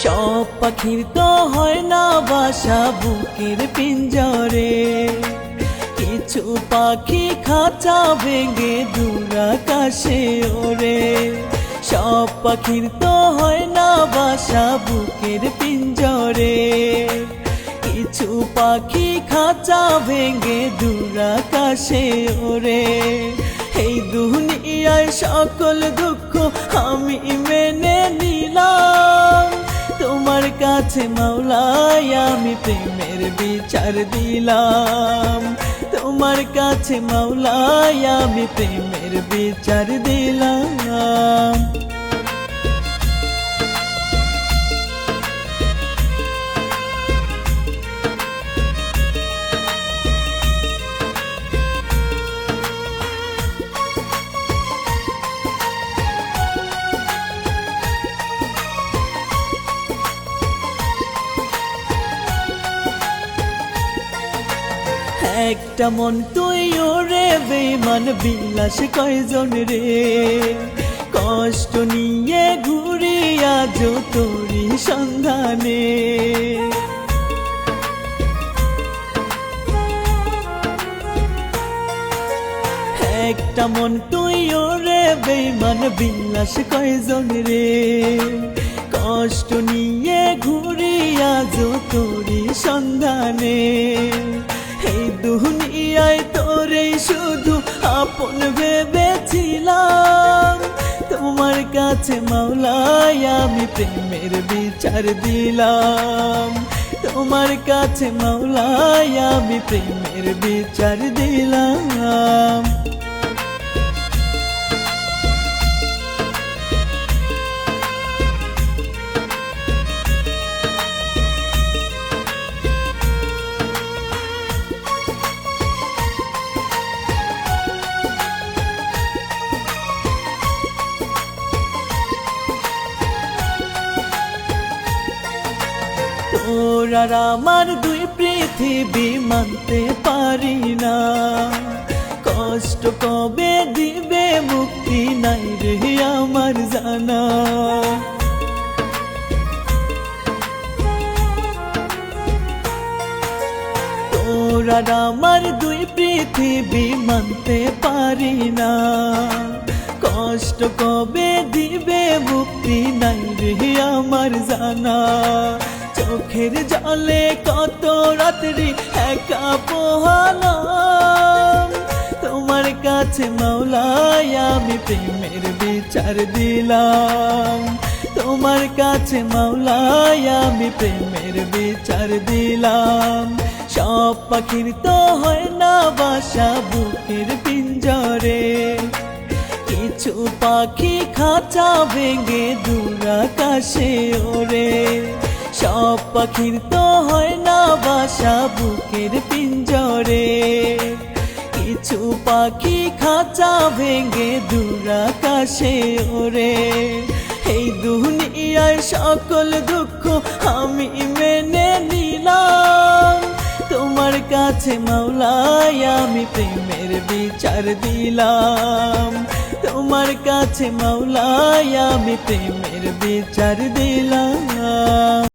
সব পাখির তো হয় না বাসা বুকের পিঞ্জরে, কিছু পাখি খাঁচা ভেঙে দূর আকাশে ওড়ে। সব পাখির তো হয় না বাসা বুকের পিঞ্জরে, কিছু পাখি খাঁচা ভেঙে দূর আকাশে ওড়ে। এই দুনিয়ায় সকল দুঃখ আমি মেনে নিলাম, তোমার কাছে মাওলাই আমি প্রেমের বিচার দিলাম। তোমার কাছে মাওলাই আমি প্রেমের বিচার দিলাম। একটা মন তুই ওরে বেমান বিলাস কয়জন রে, কষ্ট নিয়ে ঘুরি আজ তোরি সন্ধানে। একটা মন তুই ওরে বেমান বিলাস কয়জন রে, কষ্ট নিয়ে ঘুরি আজ তোরি সন্ধানে। এই দুনিয়ায় তোরে শুধু আপন ভেবেছিলাম, তোমার কাছে মাওলাই আমি প্রেমের বিচার দিলাম। তোমার কাছে মাওলাই আমি প্রেমের বিচার দিলাম। তোরা আমার দুই পৃথিবী মানতে পারি না, কষ্ট কবে দিবে মুক্তি নাই রে আমার জানা। তোরা আমার দুই পৃথিবী মানতে পারি না, কষ্ট কবে দিবে মুক্তি নাই রে আমার জানা। চোখের জলে কত রাত্রি একা পোহালাম, তোমার কাছে মাওলাই আমি প্রেমের বিচার দিলাম। তোমার কাছে মাওলাই আমি প্রেমের বিচার দিলাম। সব পাখির তো হয় না বাসা বুকের পিঞ্জরে, কিছু পাখি খাঁচা ভেঙে দূর আকাশে ওড়ে। সব পাখির তো হয় না বাসা বুকের পিঞ্জরে, কিছু পাখি খাঁচা ভেঙে দূর আকাশে ওড়ে। এই দুনিয়ায় সকল দুঃখ আমি মেনে নিলাম, তোমার কাছে মাওলাই আমি প্রেমের বিচার দিলাম। তোমার কাছে মাওলাই আমি প্রেমের বিচার দিলাম।